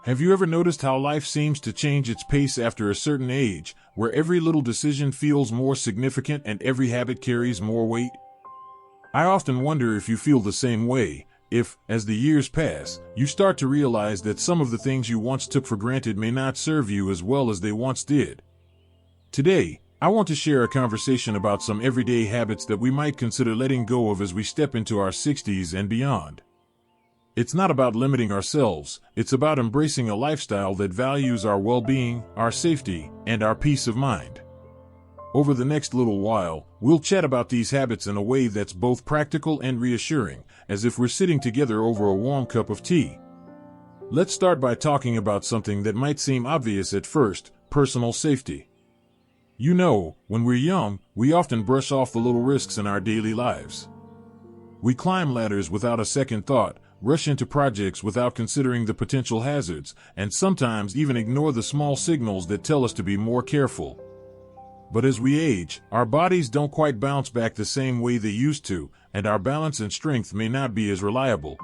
Have you ever noticed how life seems to change its pace after a certain age, where every little decision feels more significant and every habit carries more weight? I often wonder if you feel the same way, if, as the years pass, you start to realize that some of the things you once took for granted may not serve you as well as they once did. Today, I want to share a conversation about some everyday habits that we might consider letting go of as we step into our 60s and beyond. It's not about limiting ourselves, it's about embracing a lifestyle that values our well-being, our safety, and our peace of mind. Over the next little while, we'll chat about these habits in a way that's both practical and reassuring, as if we're sitting together over a warm cup of tea. Let's start by talking about something that might seem obvious at first: personal safety. You know, when we're young, we often brush off the little risks in our daily lives. We climb ladders without a second thought, rush into projects without considering the potential hazards, and sometimes even ignore the small signals that tell us to be more careful. But as we age, our bodies don't quite bounce back the same way they used to, and our balance and strength may not be as reliable.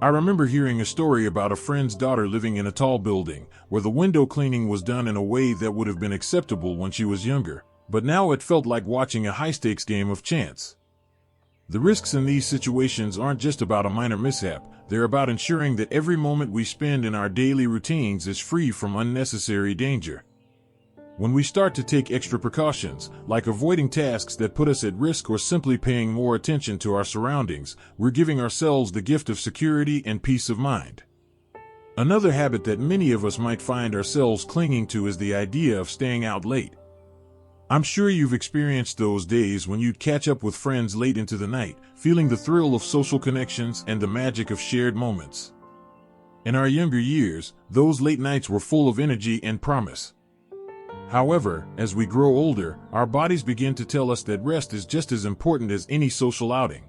I remember hearing a story about a friend's daughter living in a tall building, where the window cleaning was done in a way that would have been acceptable when she was younger, but now it felt like watching a high-stakes game of chance. The risks in these situations aren't just about a minor mishap, they're about ensuring that every moment we spend in our daily routines is free from unnecessary danger. When we start to take extra precautions, like avoiding tasks that put us at risk or simply paying more attention to our surroundings, we're giving ourselves the gift of security and peace of mind. Another habit that many of us might find ourselves clinging to is the idea of staying out late. I'm sure you've experienced those days when you'd catch up with friends late into the night, feeling the thrill of social connections and the magic of shared moments. In our younger years, those late nights were full of energy and promise. However, as we grow older, our bodies begin to tell us that rest is just as important as any social outing.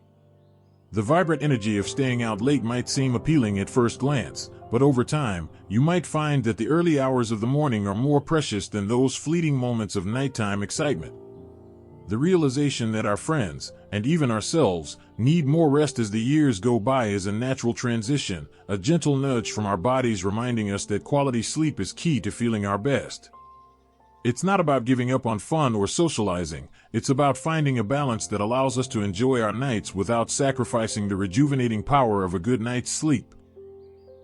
The vibrant energy of staying out late might seem appealing at first glance, but over time, you might find that the early hours of the morning are more precious than those fleeting moments of nighttime excitement. The realization that our friends, and even ourselves, need more rest as the years go by is a natural transition, a gentle nudge from our bodies reminding us that quality sleep is key to feeling our best. It's not about giving up on fun or socializing, it's about finding a balance that allows us to enjoy our nights without sacrificing the rejuvenating power of a good night's sleep.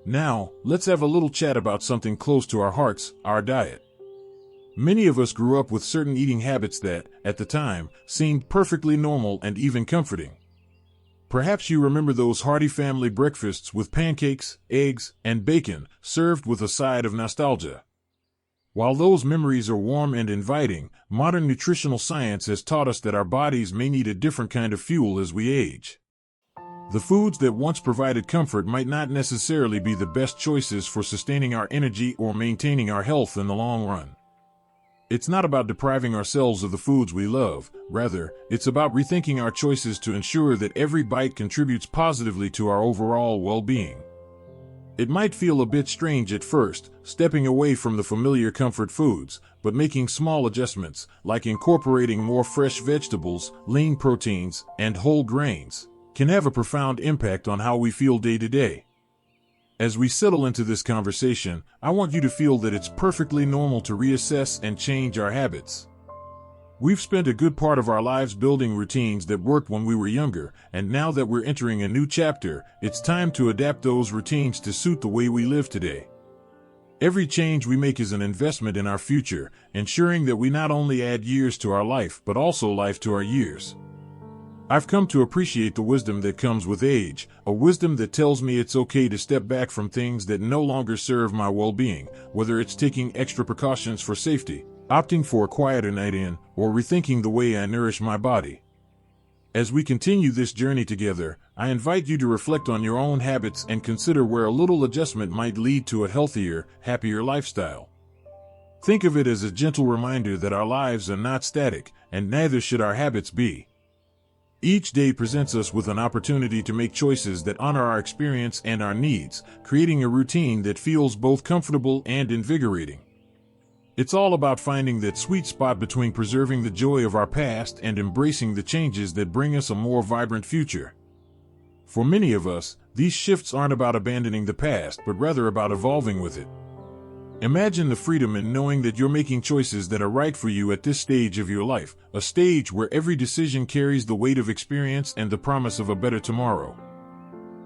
Now, let's have a little chat about something close to our hearts: our diet. Many of us grew up with certain eating habits that, at the time, seemed perfectly normal and even comforting. Perhaps you remember those hearty family breakfasts with pancakes, eggs, and bacon, served with a side of nostalgia. While those memories are warm and inviting, modern nutritional science has taught us that our bodies may need a different kind of fuel as we age. The foods that once provided comfort might not necessarily be the best choices for sustaining our energy or maintaining our health in the long run. It's not about depriving ourselves of the foods we love, rather, it's about rethinking our choices to ensure that every bite contributes positively to our overall well-being. It might feel a bit strange at first, stepping away from the familiar comfort foods, but making small adjustments, like incorporating more fresh vegetables, lean proteins, and whole grains, can have a profound impact on how we feel day to day. As we settle into this conversation, I want you to feel that it's perfectly normal to reassess and change our habits. We've spent a good part of our lives building routines that worked when we were younger, and now that we're entering a new chapter, it's time to adapt those routines to suit the way we live today. Every change we make is an investment in our future, ensuring that we not only add years to our life but also life to our years. I've come to appreciate the wisdom that comes with age, a wisdom that tells me it's okay to step back from things that no longer serve my well-being, whether it's taking extra precautions for safety, opting for a quieter night in, or rethinking the way I nourish my body. As we continue this journey together, I invite you to reflect on your own habits and consider where a little adjustment might lead to a healthier, happier lifestyle. Think of it as a gentle reminder that our lives are not static, and neither should our habits be. Each day presents us with an opportunity to make choices that honor our experience and our needs, creating a routine that feels both comfortable and invigorating. It's all about finding that sweet spot between preserving the joy of our past and embracing the changes that bring us a more vibrant future. For many of us, these shifts aren't about abandoning the past, but rather about evolving with it. Imagine the freedom in knowing that you're making choices that are right for you at this stage of your life, a stage where every decision carries the weight of experience and the promise of a better tomorrow.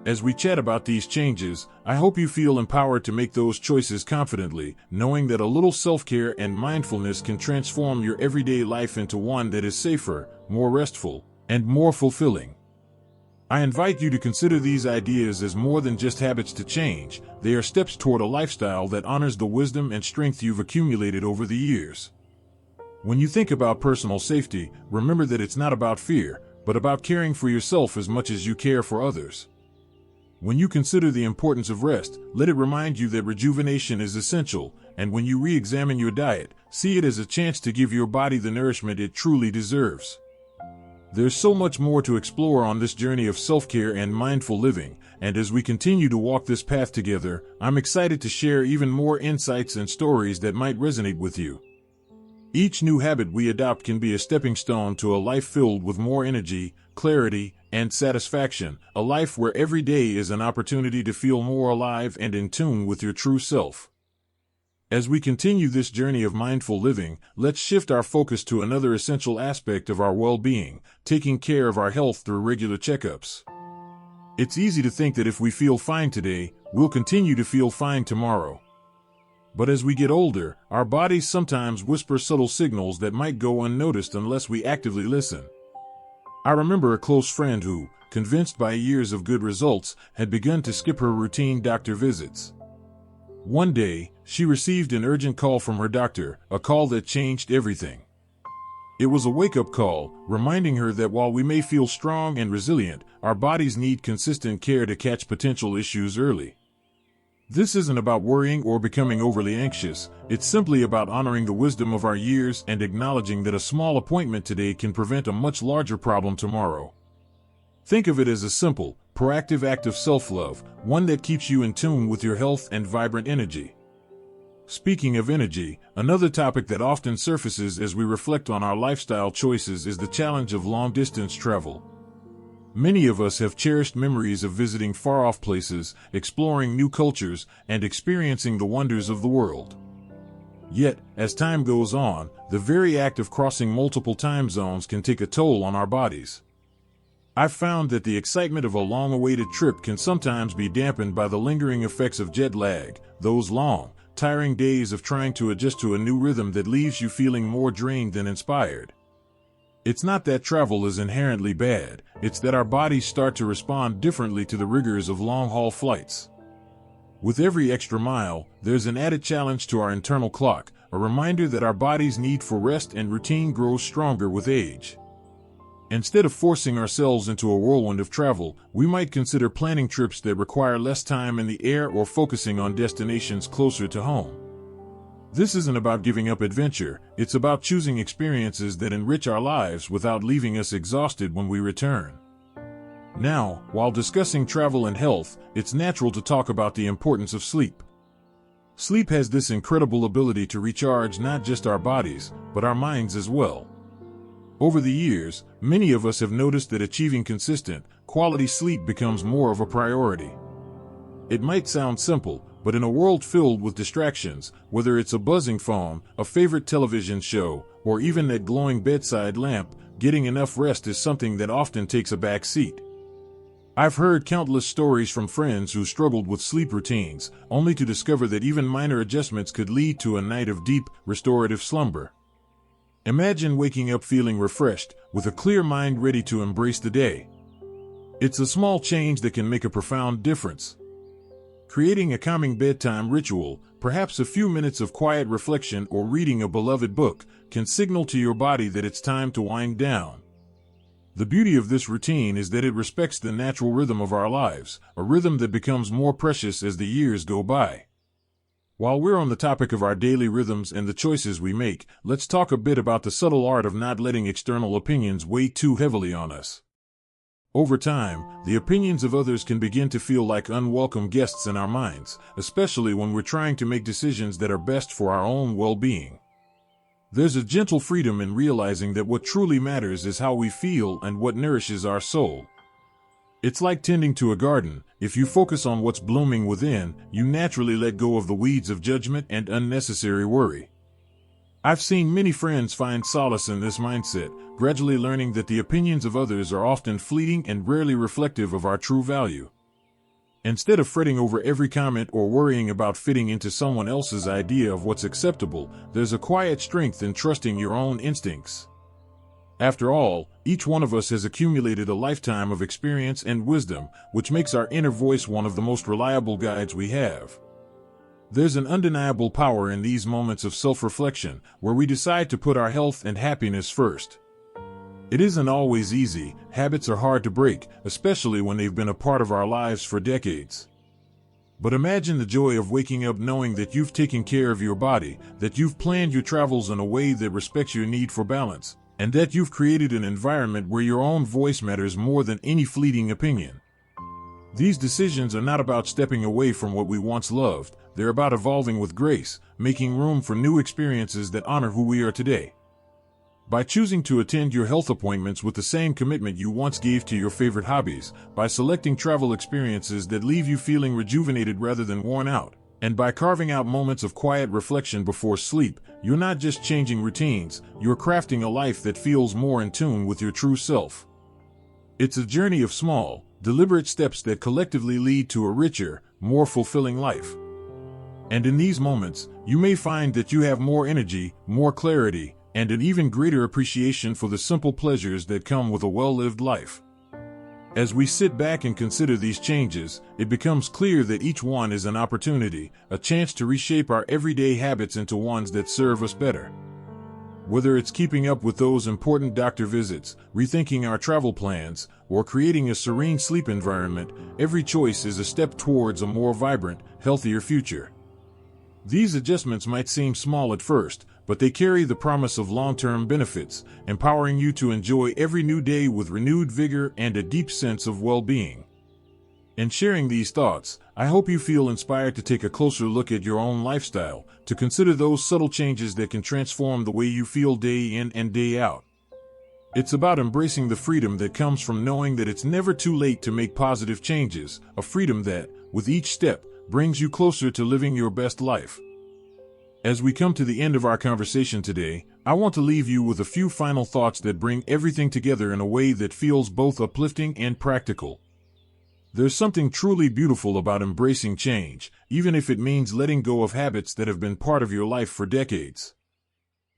As we chat about these changes, I hope you feel empowered to make those choices confidently, knowing that a little self-care and mindfulness can transform your everyday life into one that is safer, more restful, and more fulfilling. I invite you to consider these ideas as more than just habits to change. They are steps toward a lifestyle that honors the wisdom and strength you've accumulated over the years. When you think about personal safety, remember that it's not about fear, but about caring for yourself as much as you care for others. When you consider the importance of rest, let it remind you that rejuvenation is essential, and when you re-examine your diet, see it as a chance to give your body the nourishment it truly deserves. There's so much more to explore on this journey of self-care and mindful living, and as we continue to walk this path together, I'm excited to share even more insights and stories that might resonate with you. Each new habit we adopt can be a stepping stone to a life filled with more energy, clarity, and satisfaction, a life where every day is an opportunity to feel more alive and in tune with your true self. As we continue this journey of mindful living, let's shift our focus to another essential aspect of our well-being, taking care of our health through regular checkups. It's easy to think that if we feel fine today, we'll continue to feel fine tomorrow. But as we get older, our bodies sometimes whisper subtle signals that might go unnoticed unless we actively listen. I remember a close friend who, convinced by years of good results, had begun to skip her routine doctor visits. One day, she received an urgent call from her doctor, a call that changed everything. It was a wake-up call, reminding her that while we may feel strong and resilient, our bodies need consistent care to catch potential issues early. This isn't about worrying or becoming overly anxious, it's simply about honoring the wisdom of our years and acknowledging that a small appointment today can prevent a much larger problem tomorrow. Think of it as a simple, proactive act of self-love, one that keeps you in tune with your health and vibrant energy. Speaking of energy, another topic that often surfaces as we reflect on our lifestyle choices is the challenge of long-distance travel. Many of us have cherished memories of visiting far-off places, exploring new cultures, and experiencing the wonders of the world. Yet, as time goes on, the very act of crossing multiple time zones can take a toll on our bodies. I've found that the excitement of a long-awaited trip can sometimes be dampened by the lingering effects of jet lag, those long, tiring days of trying to adjust to a new rhythm that leaves you feeling more drained than inspired. It's not that travel is inherently bad, it's that our bodies start to respond differently to the rigors of long-haul flights. With every extra mile, there's an added challenge to our internal clock, a reminder that our body's need for rest and routine grows stronger with age. Instead of forcing ourselves into a whirlwind of travel, we might consider planning trips that require less time in the air or focusing on destinations closer to home. This isn't about giving up adventure, it's about choosing experiences that enrich our lives without leaving us exhausted when we return. Now, while discussing travel and health, it's natural to talk about the importance of sleep. Sleep has this incredible ability to recharge not just our bodies, but our minds as well. Over the years, many of us have noticed that achieving consistent, quality sleep becomes more of a priority. It might sound simple, but in a world filled with distractions, whether it's a buzzing phone, a favorite television show, or even that glowing bedside lamp, getting enough rest is something that often takes a back seat. I've heard countless stories from friends who struggled with sleep routines, only to discover that even minor adjustments could lead to a night of deep, restorative slumber. Imagine waking up feeling refreshed, with a clear mind ready to embrace the day. It's a small change that can make a profound difference. Creating a calming bedtime ritual, perhaps a few minutes of quiet reflection or reading a beloved book, can signal to your body that it's time to wind down. The beauty of this routine is that it respects the natural rhythm of our lives, a rhythm that becomes more precious as the years go by. While we're on the topic of our daily rhythms and the choices we make, let's talk a bit about the subtle art of not letting external opinions weigh too heavily on us. Over time, the opinions of others can begin to feel like unwelcome guests in our minds, especially when we're trying to make decisions that are best for our own well-being. There's a gentle freedom in realizing that what truly matters is how we feel and what nourishes our soul. It's like tending to a garden. If you focus on what's blooming within, you naturally let go of the weeds of judgment and unnecessary worry. I've seen many friends find solace in this mindset, gradually learning that the opinions of others are often fleeting and rarely reflective of our true value. Instead of fretting over every comment or worrying about fitting into someone else's idea of what's acceptable, there's a quiet strength in trusting your own instincts. After all, each one of us has accumulated a lifetime of experience and wisdom, which makes our inner voice one of the most reliable guides we have. There's an undeniable power in these moments of self-reflection, where we decide to put our health and happiness first. It isn't always easy. Habits are hard to break, especially when they've been a part of our lives for decades. But imagine the joy of waking up knowing that you've taken care of your body, that you've planned your travels in a way that respects your need for balance, and that you've created an environment where your own voice matters more than any fleeting opinion. These decisions are not about stepping away from what we once loved. They're about evolving with grace, making room for new experiences that honor who we are today. By choosing to attend your health appointments with the same commitment you once gave to your favorite hobbies, by selecting travel experiences that leave you feeling rejuvenated rather than worn out, and by carving out moments of quiet reflection before sleep, you're not just changing routines, you're crafting a life that feels more in tune with your true self. It's a journey of small, deliberate steps that collectively lead to a richer, more fulfilling life. And in these moments, you may find that you have more energy, more clarity, and an even greater appreciation for the simple pleasures that come with a well-lived life. As we sit back and consider these changes, it becomes clear that each one is an opportunity, a chance to reshape our everyday habits into ones that serve us better. Whether it's keeping up with those important doctor visits, rethinking our travel plans, or creating a serene sleep environment, every choice is a step towards a more vibrant, healthier future. These adjustments might seem small at first, but they carry the promise of long-term benefits, empowering you to enjoy every new day with renewed vigor and a deep sense of well-being. In sharing these thoughts, I hope you feel inspired to take a closer look at your own lifestyle, to consider those subtle changes that can transform the way you feel day in and day out. It's about embracing the freedom that comes from knowing that it's never too late to make positive changes, a freedom that, with each step, brings you closer to living your best life. As we come to the end of our conversation today, I want to leave you with a few final thoughts that bring everything together in a way that feels both uplifting and practical. There's something truly beautiful about embracing change, even if it means letting go of habits that have been part of your life for decades.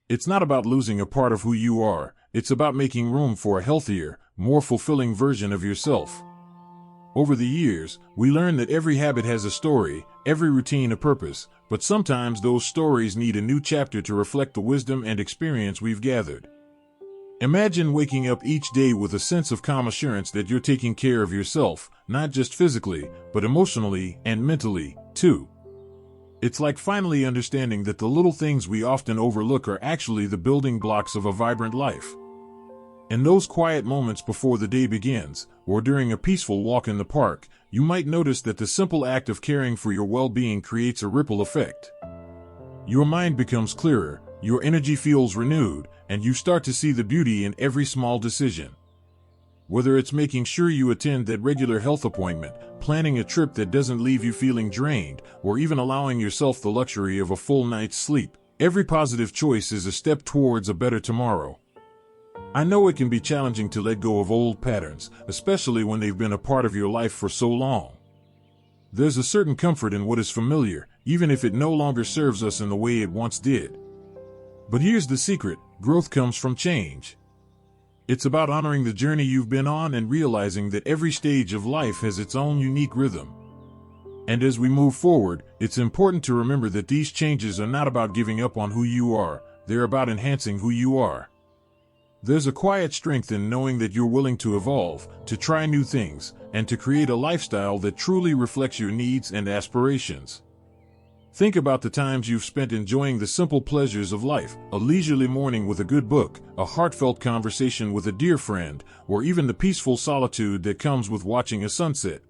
It's not about losing a part of who you are, it's about making room for a healthier, more fulfilling version of yourself. Over the years, we learn that every habit has a story, every routine a purpose, but sometimes those stories need a new chapter to reflect the wisdom and experience we've gathered. Imagine waking up each day with a sense of calm assurance that you're taking care of yourself, not just physically, but emotionally and mentally, too. It's like finally understanding that the little things we often overlook are actually the building blocks of a vibrant life. In those quiet moments before the day begins, or during a peaceful walk in the park, you might notice that the simple act of caring for your well-being creates a ripple effect. Your mind becomes clearer, your energy feels renewed, and you start to see the beauty in every small decision. Whether it's making sure you attend that regular health appointment, planning a trip that doesn't leave you feeling drained, or even allowing yourself the luxury of a full night's sleep, every positive choice is a step towards a better tomorrow. I know it can be challenging to let go of old patterns, especially when they've been a part of your life for so long. There's a certain comfort in what is familiar, even if it no longer serves us in the way it once did. But here's the secret: growth comes from change. It's about honoring the journey you've been on and realizing that every stage of life has its own unique rhythm. And as we move forward, it's important to remember that these changes are not about giving up on who you are, they're about enhancing who you are. There's a quiet strength in knowing that you're willing to evolve, to try new things, and to create a lifestyle that truly reflects your needs and aspirations. Think about the times you've spent enjoying the simple pleasures of life, a leisurely morning with a good book, a heartfelt conversation with a dear friend, or even the peaceful solitude that comes with watching a sunset.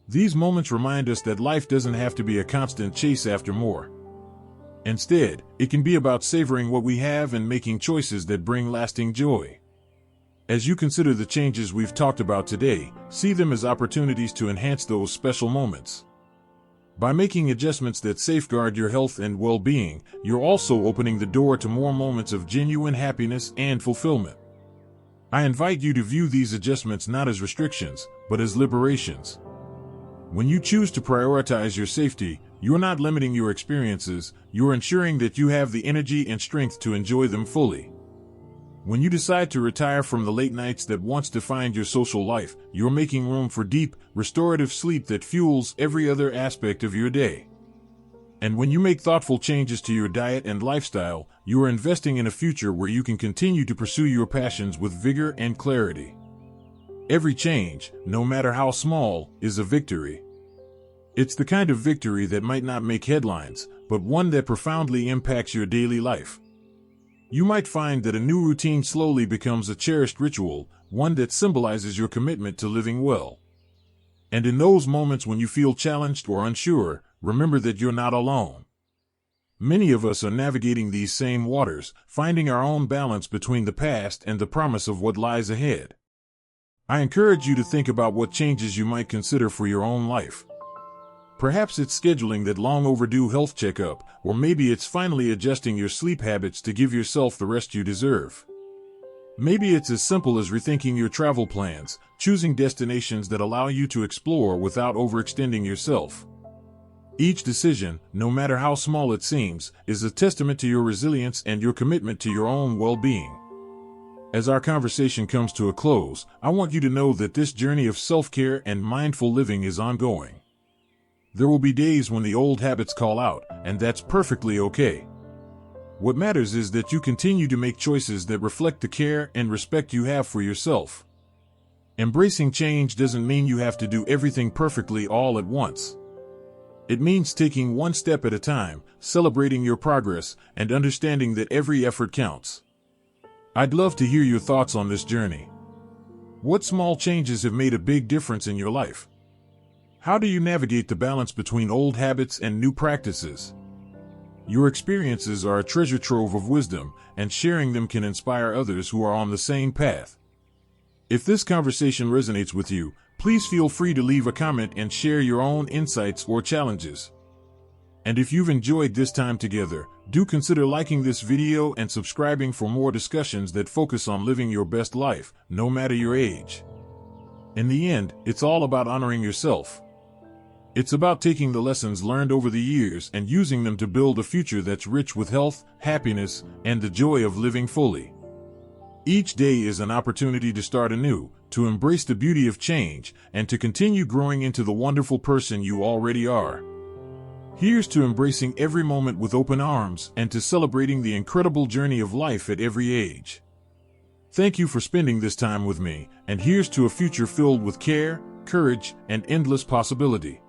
These moments remind us that life doesn't have to be a constant chase after more. Instead, it can be about savoring what we have and making choices that bring lasting joy. As you consider the changes we've talked about today, see them as opportunities to enhance those special moments. By making adjustments that safeguard your health and well-being, you're also opening the door to more moments of genuine happiness and fulfillment. I invite you to view these adjustments not as restrictions, but as liberations. When you choose to prioritize your safety, you're not limiting your experiences, you're ensuring that you have the energy and strength to enjoy them fully. When you decide to retire from the late nights that once defined your social life, you're making room for deep, restorative sleep that fuels every other aspect of your day. And when you make thoughtful changes to your diet and lifestyle, you are investing in a future where you can continue to pursue your passions with vigor and clarity. Every change, no matter how small, is a victory. It's the kind of victory that might not make headlines, but one that profoundly impacts your daily life. You might find that a new routine slowly becomes a cherished ritual, one that symbolizes your commitment to living well. And in those moments when you feel challenged or unsure, remember that you're not alone. Many of us are navigating these same waters, finding our own balance between the past and the promise of what lies ahead. I encourage you to think about what changes you might consider for your own life. Perhaps it's scheduling that long overdue health checkup, or maybe it's finally adjusting your sleep habits to give yourself the rest you deserve. Maybe it's as simple as rethinking your travel plans, choosing destinations that allow you to explore without overextending yourself. Each decision, no matter how small it seems, is a testament to your resilience and your commitment to your own well-being. As our conversation comes to a close, I want you to know that this journey of self-care and mindful living is ongoing. There will be days when the old habits call out, and that's perfectly okay. What matters is that you continue to make choices that reflect the care and respect you have for yourself. Embracing change doesn't mean you have to do everything perfectly all at once. It means taking one step at a time, celebrating your progress, and understanding that every effort counts. I'd love to hear your thoughts on this journey. What small changes have made a big difference in your life? How do you navigate the balance between old habits and new practices? Your experiences are a treasure trove of wisdom, and sharing them can inspire others who are on the same path. If this conversation resonates with you, please feel free to leave a comment and share your own insights or challenges. And if you've enjoyed this time together, do consider liking this video and subscribing for more discussions that focus on living your best life, no matter your age. In the end, it's all about honoring yourself. It's about taking the lessons learned over the years and using them to build a future that's rich with health, happiness, and the joy of living fully. Each day is an opportunity to start anew, to embrace the beauty of change, and to continue growing into the wonderful person you already are. Here's to embracing every moment with open arms and to celebrating the incredible journey of life at every age. Thank you for spending this time with me, and here's to a future filled with care, courage, and endless possibility.